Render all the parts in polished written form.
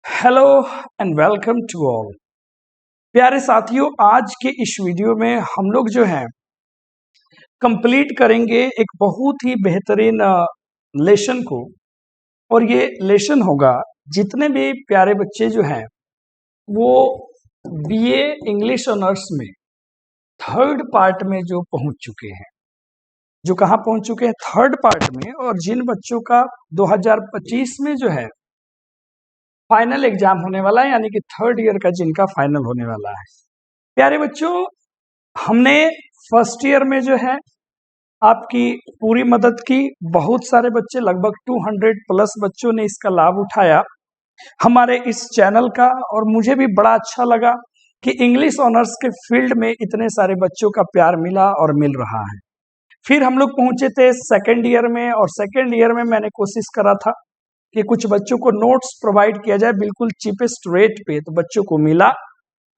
Hello and welcome to all. प्यारे साथियों, आज के इस वीडियो में हम लोग जो है कंप्लीट करेंगे एक बहुत ही बेहतरीन लेसन को। और ये लेसन होगा जितने भी प्यारे बच्चे जो हैं वो बीए इंग्लिश ऑनर्स में थर्ड पार्ट में जो पहुंच चुके हैं, जो कहाँ पहुंच चुके हैं, थर्ड पार्ट में। और जिन बच्चों का 2025 में जो है फाइनल एग्जाम होने वाला है, यानी कि थर्ड ईयर का जिनका फाइनल होने वाला है। प्यारे बच्चों, हमने फर्स्ट ईयर में जो है आपकी पूरी मदद की। बहुत सारे बच्चे, लगभग 200 प्लस बच्चों ने इसका लाभ उठाया हमारे इस चैनल का। और मुझे भी बड़ा अच्छा लगा कि इंग्लिश ऑनर्स के फील्ड में इतने सारे बच्चों का प्यार मिला और मिल रहा है। फिर हम लोग पहुंचे थे सेकेंड ईयर में, और सेकेंड ईयर में मैंने कोशिश करा था कि कुछ बच्चों को नोट्स प्रोवाइड किया जाए बिल्कुल चीपेस्ट रेट पे, तो बच्चों को मिला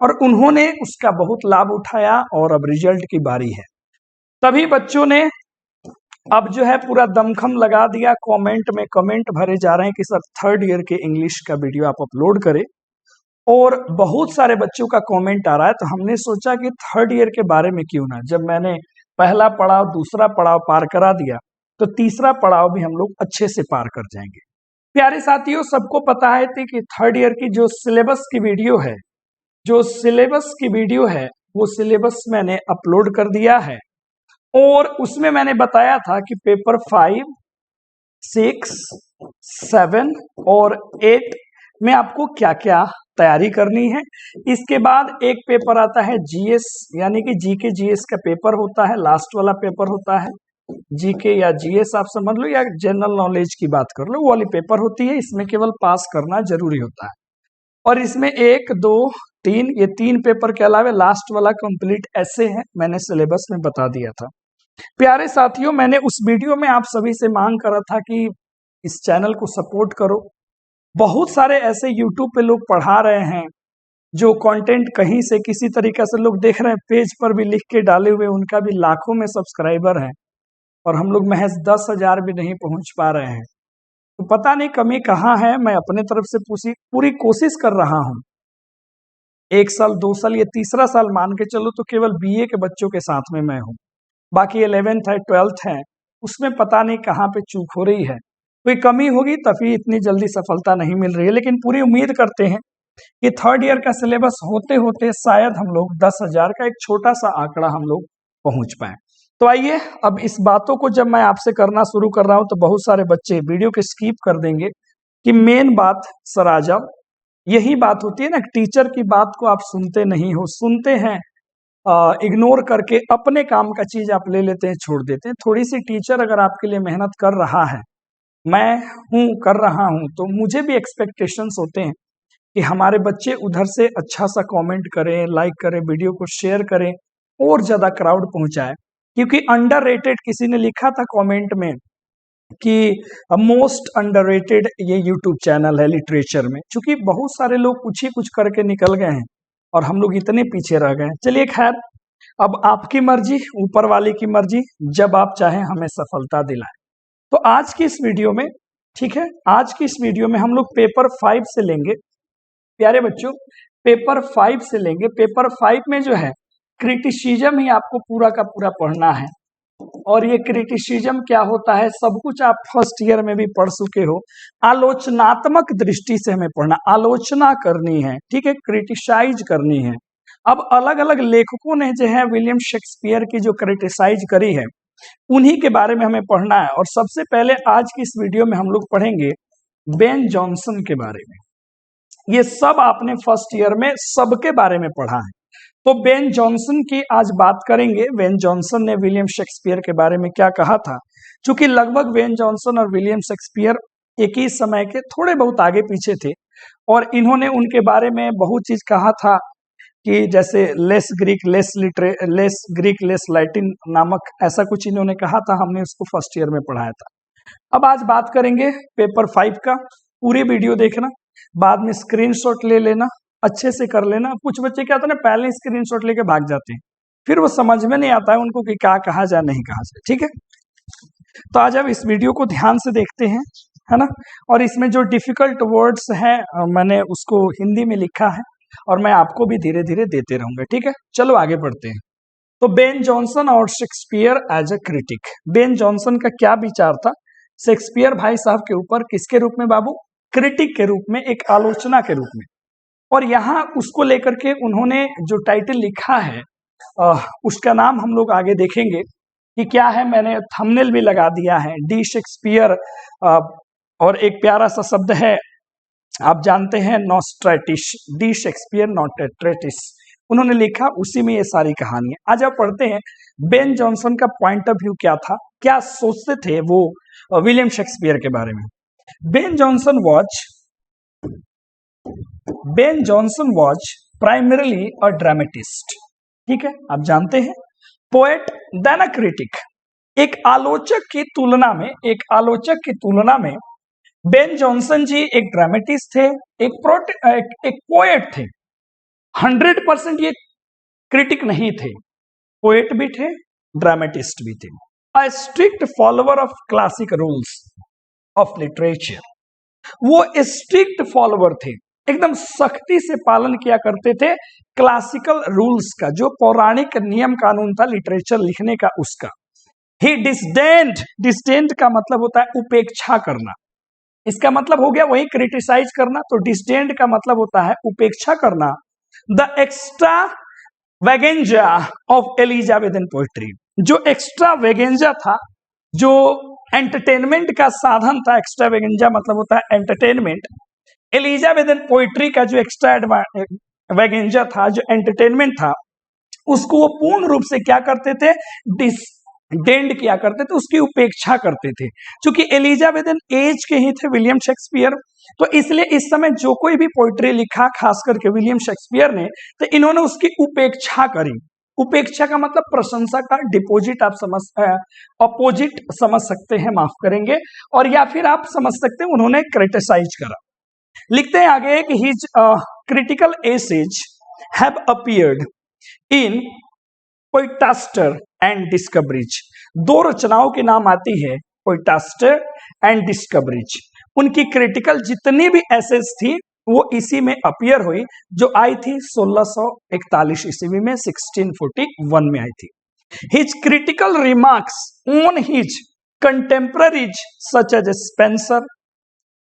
और उन्होंने उसका बहुत लाभ उठाया। और अब रिजल्ट की बारी है। तभी बच्चों ने अब जो है पूरा दमखम लगा दिया, कमेंट में कमेंट भरे जा रहे हैं कि सर थर्ड ईयर के इंग्लिश का वीडियो आप अपलोड करें। और बहुत सारे बच्चों का कमेंट आ रहा है, तो हमने सोचा कि थर्ड ईयर के बारे में क्यों ना, जब मैंने पहला पड़ाव दूसरा पड़ाव पार करा दिया तो तीसरा पड़ाव भी हम लोग अच्छे से पार कर जाएंगे। प्यारे साथियों, सबको पता है कि थर्ड ईयर की जो सिलेबस की वीडियो है, वो सिलेबस मैंने अपलोड कर दिया है। और उसमें मैंने बताया था कि पेपर 5, 6, 7 और 8 में आपको क्या क्या तैयारी करनी है। इसके बाद एक पेपर आता है जीएस, यानी कि जीके जीएस का पेपर होता है, लास्ट वाला पेपर होता है। जीके या जीएस आप समझ लो, या जनरल नॉलेज की बात कर लो, वो वाली पेपर होती है। इसमें केवल पास करना जरूरी होता है। और इसमें 1, 2, 3, ये 3 पेपर के अलावा लास्ट वाला कंप्लीट ऐसे है, मैंने सिलेबस में बता दिया था। प्यारे साथियों, मैंने उस वीडियो में आप सभी से मांग करा था कि इस चैनल को सपोर्ट करो। बहुत सारे ऐसे यूट्यूब पे लोग पढ़ा रहे हैं जो कंटेंट कहीं से किसी तरीके से लोग देख रहे हैं, पेज पर भी लिख के डाले हुए, उनका भी लाखों में सब्सक्राइबर हैं और हम लोग महज 10,000 भी नहीं पहुंच पा रहे हैं। तो पता नहीं कमी कहाँ है। मैं अपने तरफ से पूरी कोशिश कर रहा हूँ। 1 साल 2 साल, ये तीसरा साल मान के चलो, तो केवल बीए के बच्चों के साथ में मैं हूँ। बाकी 11th है, 12th है, उसमें पता नहीं कहाँ पे चूक हो रही है, कोई कमी होगी तभी इतनी जल्दी सफलता नहीं मिल रही है। लेकिन पूरी उम्मीद करते हैं कि थर्ड ईयर का सिलेबस होते होते शायद हम लोग 10,000 का एक छोटा सा आंकड़ा हम लोग पहुंच पाए। तो आइए, अब इस बातों को जब मैं आपसे करना शुरू कर रहा हूं तो बहुत सारे बच्चे वीडियो के स्किप कर देंगे कि मेन बात सर आ जाओ। यही बात होती है ना, टीचर की बात को आप सुनते नहीं हो, सुनते हैं इग्नोर करके अपने काम का चीज आप ले लेते हैं, छोड़ देते हैं। थोड़ी सी टीचर अगर आपके लिए मेहनत कर रहा है, मैं हूं कर रहा हूं, तो मुझे भी एक्सपेक्टेशंस होते हैं कि हमारे बच्चे उधर से अच्छा सा कमेंट करें, लाइक करें, वीडियो को शेयर करें और ज्यादा क्राउड पहुंचाए। क्योंकि अंडररेटेड, किसी ने लिखा था कमेंट में कि मोस्ट अंडररेटेड ये यूट्यूब चैनल है लिटरेचर में, क्योंकि बहुत सारे लोग कुछ ही कुछ करके निकल गए हैं और हम लोग इतने पीछे रह गए हैं। चलिए खैर, अब आपकी मर्जी, ऊपर वाले की मर्जी, जब आप चाहें हमें सफलता दिलाएं। तो आज की इस वीडियो में, ठीक है, आज की इस वीडियो में हम लोग पेपर 5 से लेंगे। प्यारे बच्चों, पेपर 5 से लेंगे। पेपर 5 में जो है क्रिटिसिज्म ही आपको पूरा का पूरा पढ़ना है। और ये क्रिटिसिज्म क्या होता है, सब कुछ आप फर्स्ट ईयर में भी पढ़ चुके हो। आलोचनात्मक दृष्टि से हमें पढ़ना, आलोचना करनी है, ठीक है, क्रिटिसाइज करनी है। अब अलग अलग लेखकों ने जो है विलियम शेक्सपियर की जो क्रिटिसाइज करी है, उन्हीं के बारे में हमें पढ़ना है। और सबसे पहले आज की इस वीडियो में हम लोग पढ़ेंगे बेन जॉनसन के बारे में। ये सब आपने फर्स्ट ईयर में सबके बारे में पढ़ा है, तो बेन जॉनसन की आज बात करेंगे। बेन जॉनसन ने विलियम शेक्सपियर के बारे में क्या कहा था, क्योंकि लगभग बेन जॉनसन और विलियम शेक्सपियर एक ही समय के थोड़े बहुत आगे पीछे थे। और इन्होंने उनके बारे में बहुत चीज कहा था कि जैसे लेस ग्रीक लेस लैटिन नामक ऐसा कुछ इन्होंने कहा था। हमने उसको फर्स्ट ईयर में पढ़ाया था। अब आज बात करेंगे पेपर 5 का। पूरी वीडियो देखना, बाद में स्क्रीनशॉट ले लेना, अच्छे से कर लेना। कुछ बच्चे क्या होता है ना, पहले स्क्रीनशॉट लेके भाग जाते हैं, फिर वो समझ में नहीं आता है उनको कि क्या कहा जाए नहीं कहा जाए, ठीक है। तो आज अब इस वीडियो को ध्यान से देखते हैं। है ना। और इसमें जो डिफिकल्ट वर्ड्स हैं मैंने उसको हिंदी में लिखा है और मैं आपको भी धीरे धीरे देते रहूंगा, ठीक है। चलो आगे बढ़ते हैं। तो बेन जॉनसन और Shakespeare as a critic. Ben Jonson का क्या विचार था शेक्सपियर भाई साहब के ऊपर, किसके रूप में बाबू, क्रिटिक के रूप में, एक आलोचना के रूप में। और यहाँ उसको लेकर के उन्होंने जो टाइटल लिखा है उसका नाम हम लोग आगे देखेंगे कि क्या है। मैंने थंबनेल भी लगा दिया है, डी शेक्सपियर, और एक प्यारा सा शब्द है आप जानते हैं नॉस्ट्रेटिस, डी शेक्सपियर नॉस्ट्रेटिस उन्होंने लिखा, उसी में ये सारी कहानी है। आज आप पढ़ते हैं बेन जॉनसन का पॉइंट ऑफ व्यू क्या था, क्या सोचते थे वो विलियम शेक्सपियर के बारे में। Ben Jonson was primarily a dramatist, ठीक है, आप जानते हैं, पोएट देन अ क्रिटिक। एक आलोचक की तुलना में बेन जॉनसन जी एक ड्रामेटिस्ट थे, एक पोएट थे। 100% ये क्रिटिक नहीं थे, पोएट भी थे, ड्रामेटिस्ट भी थे। A strict follower of classic rules of literature, वो स्ट्रिक्ट फॉलोअर थे, एकदम सख्ती से पालन किया करते थे क्लासिकल रूल्स का, जो पौराणिक नियम कानून था लिटरेचर लिखने का उसका। ही डिस्डेंड का मतलब होता है उपेक्षा करना, इसका मतलब हो गया वही क्रिटिसाइज करना, तो डिस्डेंड का मतलब होता है उपेक्षा करना। The extravagance of Elizabethan poetry, जो एक्स्ट्रा वेगेंजा था, जो एंटरटेनमेंट का साधन था, एक्स्ट्रा वेगेंजा मतलब होता है एंटरटेनमेंट। एलिजाबेथन पोएट्री का जो एक्स्ट्रा वेगेंजा था, जो एंटरटेनमेंट था, उसको वो पूर्ण रूप से क्या करते थे, डिसडेंड किया करते थे, उसकी उपेक्षा करते थे। क्योंकि एलिजाबेथन एज के ही थे विलियम शेक्सपियर, तो इसलिए इस समय जो कोई भी पोएट्री लिखा, खास करके विलियम शेक्सपियर ने, तो इन्होंने उसकी उपेक्षा करी। उपेक्षा का मतलब प्रशंसा का डिपोजिट, आप अपोजिट समझ सकते हैं, माफ करेंगे, और या फिर आप समझ सकते हैं उन्होंने क्रिटिसाइज करा। लिखते हैं आगे कि his critical essays have appeared in Poetaster and Discoveries. दो रचनाओं के नाम आती है, पोएटास्टर एंड डिस्कवरीज। उनकी क्रिटिकल जितनी भी एसेज थी वो इसी में अपीयर हुई, जो आई थी 1641 ईस्वी में, 1641 में आई थी। His critical remarks on his contemporaries such as Spenser,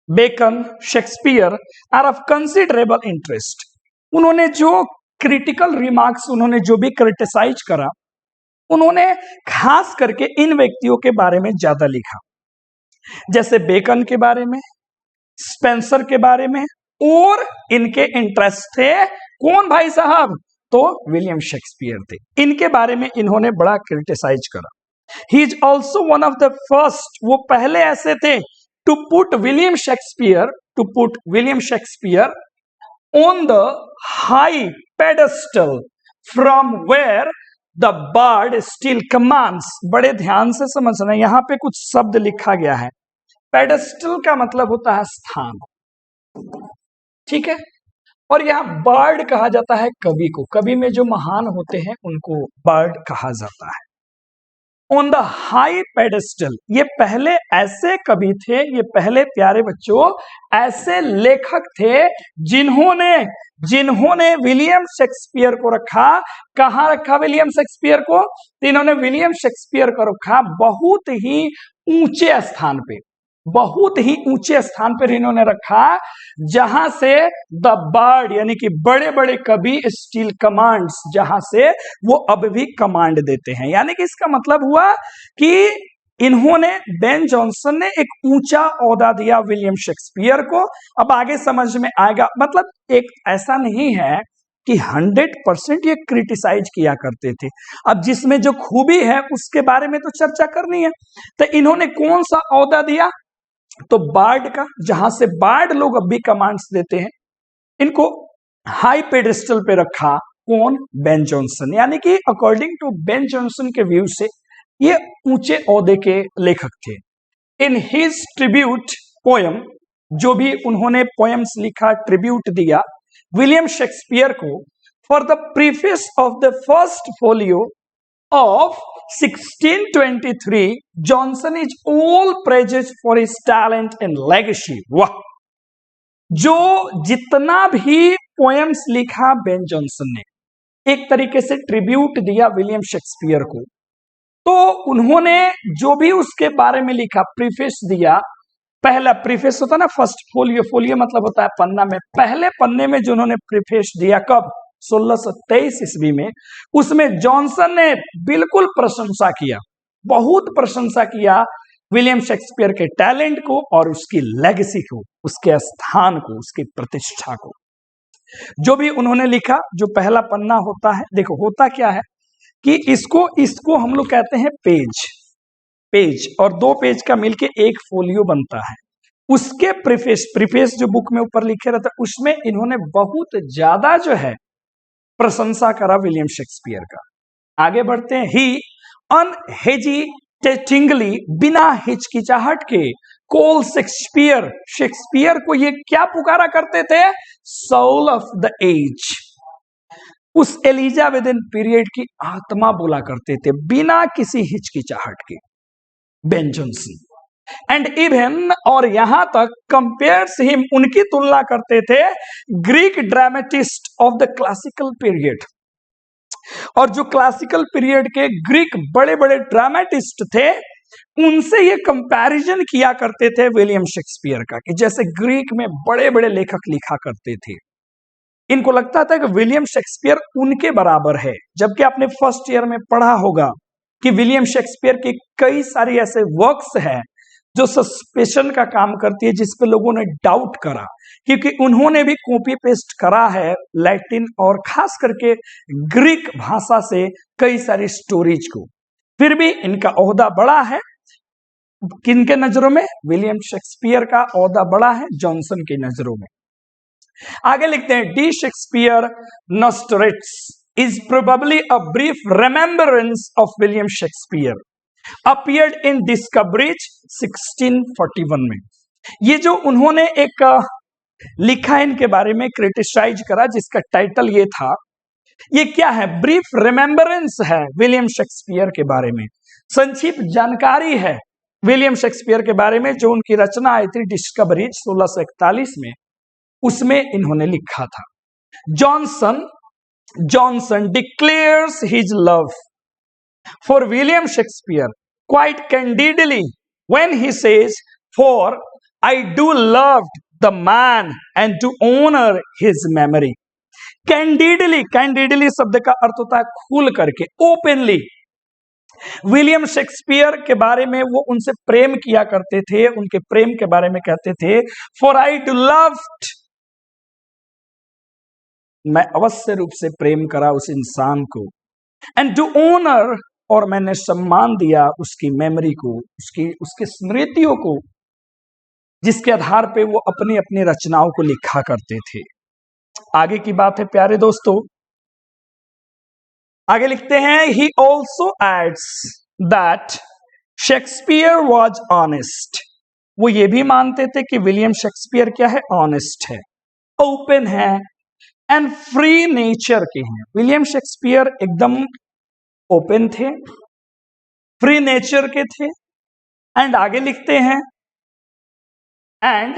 Bacon, Shakespeare are of considerable interest. उन्होंने जो क्रिटिकल रिमार्क्स, उन्होंने जो भी क्रिटिसाइज करा, उन्होंने खास करके इन व्यक्तियों के बारे में ज्यादा लिखा, जैसे बेकन के बारे में, स्पेंसर के बारे में, और इनके इंटरेस्ट थे कौन भाई साहब, तो विलियम शेक्सपियर थे। इनके बारे में इन्होंने बड़ा क्रिटिसाइज करा। He is also one of the first, वो पहले ऐसे थे to put William Shakespeare on the high pedestal from where the bard still commands। बड़े ध्यान से समझना, यहाँ पे कुछ शब्द लिखा गया है। पेडेस्टल का मतलब होता है स्थान, ठीक है, और यहाँ बार्ड कहा जाता है कवि को। कवि में जो महान होते हैं उनको बार्ड कहा जाता है। ऑन द हाई पेडेस्टल, ये पहले ऐसे कवि थे, ये पहले प्यारे बच्चों ऐसे लेखक थे जिन्होंने विलियम शेक्सपियर को रखा। कहाँ रखा विलियम शेक्सपियर को, तो इन्होंने विलियम शेक्सपियर को रखा बहुत ही ऊंचे स्थान पे, बहुत ही ऊंचे स्थान पर इन्होंने रखा, जहां से द बार्ड यानी कि बड़े बड़े कवि स्टिल कमांड्स, जहां से वो अब भी कमांड देते हैं। यानी कि इसका मतलब हुआ कि इन्होंने, बेन जॉनसन ने एक ऊंचा ओहदा दिया विलियम शेक्सपियर को। अब आगे समझ में आएगा, मतलब एक ऐसा नहीं है कि 100% ये क्रिटिसाइज किया करते थे। अब जिसमें जो खूबी है उसके बारे में तो चर्चा करनी है। तो इन्होंने कौन सा ओहदा दिया, तो बार्ड का, जहां से बार्ड लोग अब भी कमांड्स देते हैं, इनको हाई पेडेस्टल पे रखा। कौन, बेन जॉनसन। यानी कि अकॉर्डिंग टू बेन जॉनसन के व्यू से ये ऊंचे ओहदे के लेखक थे। इन हिज ट्रिब्यूट पोयम, जो भी उन्होंने पोएम्स लिखा, ट्रिब्यूट दिया विलियम शेक्सपियर को, for the preface of the first folio of 1623 Jonson is all praised for his talent and legacy. वाह, जो जितना भी पोएम्स लिखा बेन जॉनसन ने, एक तरीके से ट्रिब्यूट दिया विलियम शेक्सपियर को। तो उन्होंने जो भी उसके बारे में लिखा, प्रीफेस दिया। पहला प्रीफेस होता है ना, फर्स्ट फोलियो, फोलियो मतलब होता है पन्ना में, पहले पन्ने में जो उन्होंने प्रीफेस दिया कब, 1623 ईस्वी में, उसमें जॉनसन ने बिल्कुल प्रशंसा किया, बहुत प्रशंसा किया विलियम शेक्सपियर के टैलेंट को और उसकी लेगेसी को, उसके स्थान को, उसकी प्रतिष्ठा को। जो भी उन्होंने लिखा, जो पहला पन्ना होता है, देखो होता क्या है कि इसको हम लोग कहते हैं पेज, और 2 पेज का मिलके एक फोलियो बनता है। उसके प्रीफेस जो बुक में ऊपर लिखे रहता है, उसमें इन्होंने बहुत ज्यादा जो है प्रशंसा करा विलियम शेक्सपियर का। आगे बढ़ते हैं। ही अनहेजिटेटिंगली, बिना हिचकिचाहट के, कॉल शेक्सपियर को ये क्या पुकारा करते थे, सोल ऑफ द एज, उस एलिजाबेथन पीरियड की आत्मा बोला करते थे, बिना किसी हिचकिचाहट के, बेन जॉनसन। एंड इवन, और यहां तक कंपेयर्स हिम, उनकी तुलना करते थे Greek dramatist of the classical period. और जो क्लासिकल पीरियड के ग्रीक बड़े बड़े ड्रामेटिस्ट थे, उनसे ये कंपैरिजन किया करते थे विलियम शेक्सपियर का, कि जैसे ग्रीक में बड़े बड़े लेखक लिखा करते थे। इनको लगता था कि विलियम शेक्सपियर उनके बराबर है, जबकि आपने फर्स्ट ईयर में पढ़ा होगा कि विलियम शेक्सपियर के कई सारी ऐसे वर्क्स हैं जो सस्पेशन का काम करती है, जिस पे लोगों ने डाउट करा, क्योंकि उन्होंने भी कॉपी पेस्ट करा है लैटिन और खास करके ग्रीक भाषा से कई सारी स्टोरीज को। फिर भी इनका ओहदा बड़ा है, किनके नजरों में, विलियम शेक्सपियर का ओहदा बड़ा है जॉनसन की नजरों में। आगे लिखते हैं, डी शेक्सपियर नॉस्टरेट्स is probably a brief remembrance of William Shakespeare, appeared in Discoveries 1641 में। ये जो उन्होंने एक लिखा इनके बारे में, क्रिटिसाइज करा, जिसका टाइटल ये था, ये क्या है, ब्रीफ रिमेम्बरेंस है विलियम शेक्सपियर के बारे में, संक्षिप्त जानकारी है विलियम शेक्सपियर के बारे में, जो उनकी रचना आई थी डिस्कवरीज 1641 में, उसमें इन्होंने लिखा था। Jonson declares his love for William Shakespeare quite candidly when he says, for I do love the man and to honour his memory. Candidly शब्द का अर्थ होता है खुल करके, ओपनली। विलियम शेक्सपियर के बारे में वो उनसे प्रेम किया करते थे, उनके प्रेम के बारे में कहते थे, फॉर आई डू लव्ड, मैं अवश्य रूप से प्रेम करा उस इंसान को, एंड टू ऑनर, और मैंने सम्मान दिया उसकी मेमोरी को, उसकी स्मृतियों को, जिसके आधार पे वो अपनी अपनी रचनाओं को लिखा करते थे। आगे की बात है प्यारे दोस्तों, आगे लिखते हैं, he also adds that Shakespeare was honest. वो ये भी मानते थे कि विलियम शेक्सपियर क्या है, ऑनेस्ट है, ओपन है, एंड फ्री नेचर के हैं। विलियम शेक्सपियर एकदम ओपन थे, फ्री नेचर के थे। एंड आगे लिखते हैं, and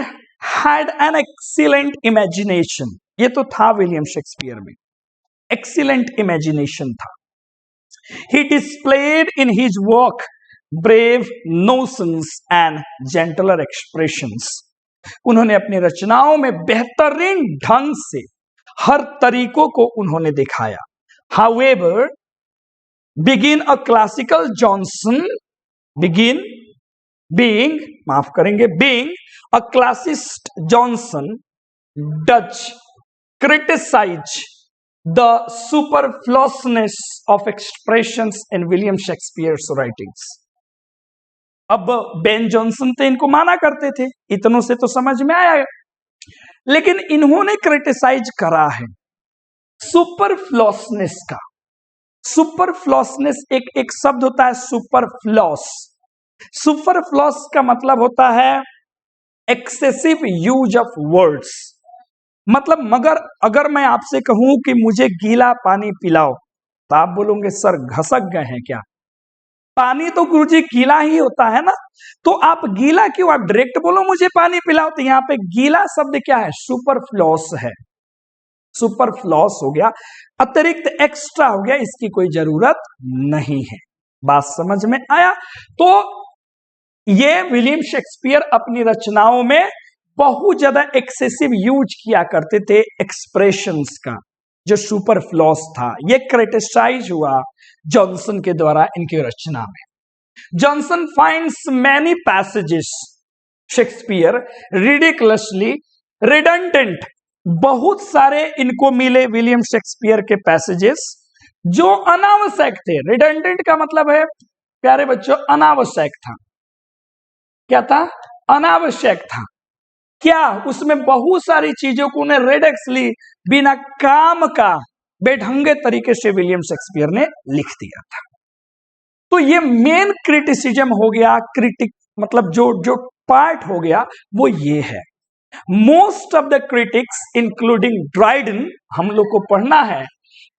had an excellent imagination. ये तो था विलियम शेक्सपियर में, एक्सीलेंट इमेजिनेशन था। He displayed in his work brave notions and gentler expressions. उन्होंने अपनी रचनाओं में बेहतरीन ढंग से हर तरीकों को उन्होंने दिखाया। However, begin a classical Jonson, being a classist Jonson doth criticise the superfluousness of expressions in William Shakespeare's writings. अब बेन जॉनसन तो इनको माना करते थे, इतनों से तो समझ में आया, लेकिन इन्होंने क्रिटिसाइज करा है सुपरफ्लुअसनेस का। सुपरफ्लुअसनेस एक शब्द होता है, सुपरफ्लुअस। सुपरफ्लुअस का मतलब होता है एक्सेसिव यूज ऑफ वर्ड्स। मतलब मगर अगर मैं आपसे कहूं कि मुझे गीला पानी पिलाओ, तो आप बोलोगे सर घसक गए हैं क्या, पानी तो गुरुजी गीला ही होता है ना, तो आप गीला क्यों, आप डायरेक्ट बोलो मुझे पानी पिलाओ। तो यहाँ पे गीला शब्द क्या है, सुपरफ्लोस है, सुपरफ्लोस हो गया, अतिरिक्त एक्स्ट्रा हो गया, इसकी कोई जरूरत नहीं है। बात समझ में आया। तो ये विलियम शेक्सपियर अपनी रचनाओं में बहुत ज्यादा एक्सेसिव यूज किया करते थे एक्सप्रेशंस का, जो सुपरफ्लोस था। ये क्रिटिसाइज हुआ जॉनसन के द्वारा इनकी रचना में। Johnson finds many passages Shakespeare ridiculously redundant, बहुत सारे इनको मिले विलियम शेक्सपियर के पैसेजेस जो अनावश्यक थे। रिडंडेंट का मतलब है प्यारे बच्चों अनावश्यक था। क्या था, अनावश्यक था। क्या, उसमें बहुत सारी चीजों को उन्हें रेडेक्सली बिना काम का बेढंगे तरीके से विलियम शेक्सपियर ने लिख दिया था। तो ये मेन क्रिटिसिज्म हो गया, क्रिटिक मतलब जो पार्ट हो गया वो ये है। Most of the critics including Dryden, हम लोग को पढ़ना है,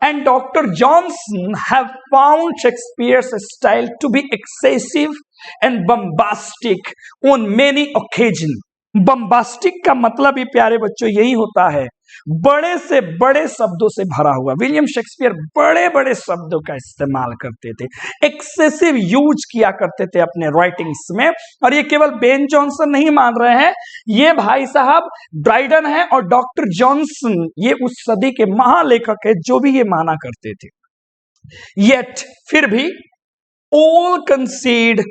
and Dr. Johnson have found Shakespeare's style to be excessive and bombastic on many occasions. Bombastic का मतलब ही प्यारे बच्चों यही होता है, बड़े से बड़े शब्दों से भरा हुआ। विलियम शेक्सपियर बड़े बड़े शब्दों का इस्तेमाल करते थे, एक्सेसिव यूज किया करते थे अपने राइटिंग्स में। और ये केवल बेन जॉनसन नहीं मान रहे हैं, ये भाई साहब ड्राइडन है और डॉक्टर जॉनसन, ये उस सदी के महालेखक है जो भी ये माना करते थे। येट फिर भी all concede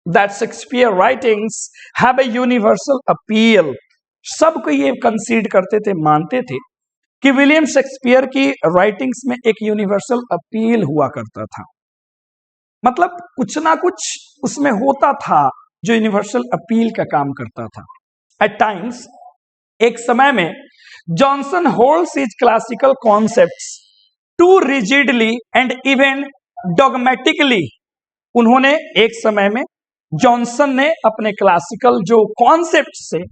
that Shakespeare writings have a universal appeal. सबको ये कंसीड करते थे, मानते थे कि विलियम शेक्सपियर की राइटिंग्स में एक यूनिवर्सल अपील हुआ करता था। मतलब कुछ ना कुछ उसमें होता था जो यूनिवर्सल अपील का काम करता था। एट टाइम्स, एक समय में Jonson holds his classical concepts too rigidly and even dogmatically. उन्होंने एक समय में जॉनसन ने अपने क्लासिकल जो कॉन्सेप्ट से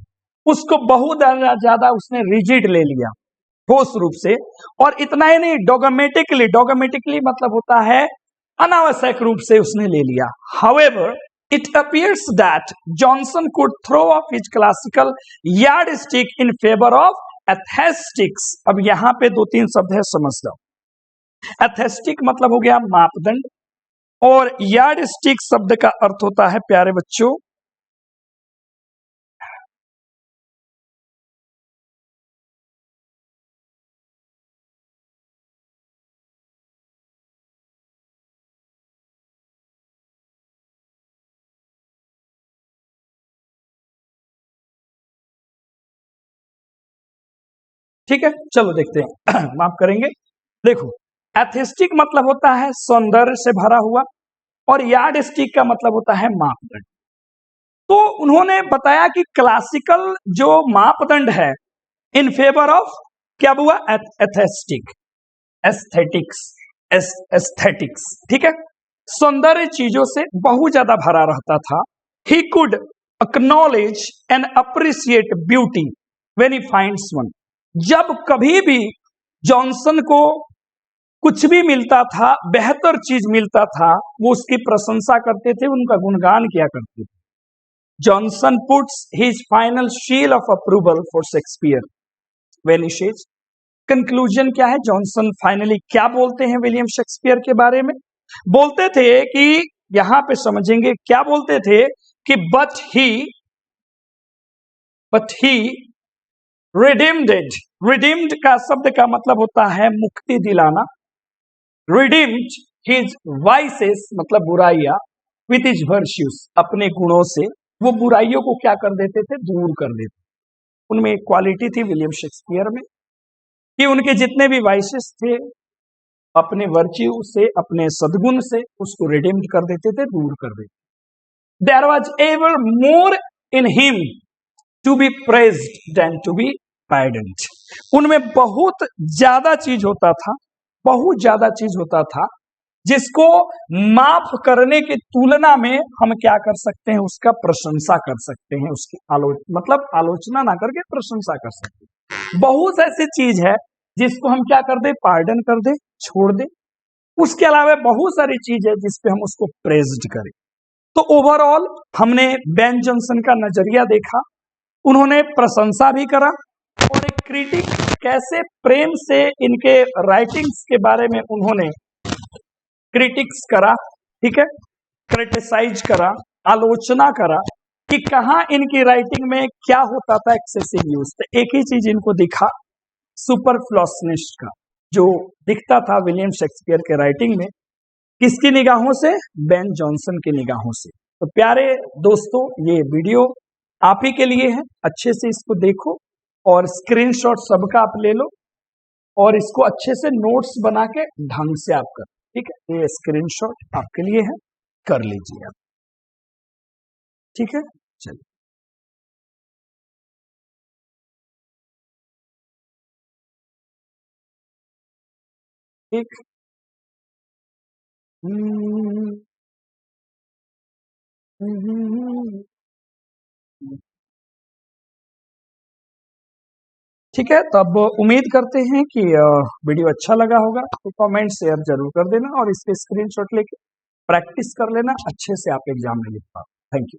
उसको बहुत ज्यादा उसने रिजिड ले लिया, ठोस रूप से। और इतना ही नहीं, डॉगमेटिकली, डॉगमेटिकली मतलब होता है अनावश्यक रूप से उसने ले लिया। However it appears that Jonson could throw off his classical yardstick in favour of aesthetics. अब यहां पे दो तीन शब्द है, समझ लो। एथेस्टिक मतलब हो गया मापदंड, और यार्डस्टिक शब्द का अर्थ होता है प्यारे बच्चों ठीक है, चलो देखते हैं माफ करेंगे। देखो, एथेस्टिक मतलब होता है सौंदर्य से भरा हुआ, और यार्डस्टिक का मतलब होता है मापदंड। तो उन्होंने बताया कि क्लासिकल जो मापदंड है इन फेवर ऑफ क्या हुआ, एथेस्टिक, एस्थेटिक्स, एस्थेटिक्स, ठीक है, सौंदर्य चीजों से बहुत ज्यादा भरा रहता था। He could acknowledge and appreciate beauty when he finds one. जब कभी भी जॉनसन को कुछ भी मिलता था, बेहतर चीज मिलता था, वो उसकी प्रशंसा करते थे, उनका गुणगान किया करते थे। जॉनसन पुट्स हिज फाइनल शील of approval for Shakespeare when he says. Conclusion क्या है, जॉनसन फाइनली क्या बोलते हैं विलियम शेक्सपियर के बारे में? बोलते थे कि, यहां पे समझेंगे क्या बोलते थे कि बट ही रिडीम्ड का शब्द का मतलब होता है मुक्ति दिलाना। रिडीम्ड हिज वाइसेस मतलब बुराइयां, विथ हिज वर्च्यूज अपने गुणों से वो बुराइयों को क्या कर देते थे, दूर कर देते। उनमें एक क्वालिटी थी विलियम शेक्सपियर में कि उनके जितने भी वाइसेस थे अपने वर्च्यू से, अपने सद्गुण से उसको रिडीम्ड कर देते थे, दूर कर देते। There was ever more in him to be praised than to be pardoned. उनमें बहुत ज्यादा चीज होता था, बहुत ज्यादा चीज होता था जिसको माफ करने की तुलना में हम क्या कर सकते हैं, उसका प्रशंसा कर सकते हैं, उसकी मतलब आलोचना ना करके प्रशंसा कर सकते हैं। बहुत ऐसी चीज है जिसको हम क्या कर दे, पार्डन कर दे, छोड़ दे, उसके अलावा बहुत सारी चीज है जिसपे हम उसको प्रेज्ड करें। तो ओवरऑल हमने बेन जॉनसन का नजरिया देखा, उन्होंने प्रशंसा भी करा और एक क्रिटिक कैसे प्रेम से इनके राइटिंग्स के बारे में उन्होंने क्रिटिक्स करा, ठीक है, क्रिटिसाइज करा, आलोचना करा कि कहाँ इनकी राइटिंग में क्या होता था एक्सेसिव यूज। तो एक ही चीज इनको दिखा, सुपरफ्लुअसनेस का, जो दिखता था विलियम शेक्सपियर के राइटिंग में, किसकी निगाहों से? बेन जॉनसन की निगाहों से। तो प्यारे दोस्तों, ये वीडियो आप ही के लिए है, अच्छे से इसको देखो और स्क्रीनशॉट सबका आप ले लो और इसको अच्छे से नोट्स बना के ढंग से आप कर, ठीक है, ये स्क्रीनशॉट आपके लिए है, कर लीजिए आप, ठीक है। चलिए, ठीक। हम्म, ठीक है, तब उम्मीद करते हैं कि वीडियो अच्छा लगा होगा, तो कमेंट शेयर जरूर कर देना और इसके स्क्रीनशॉट लेके प्रैक्टिस कर लेना, अच्छे से आप एग्जाम में लिख पाओ। Thank you.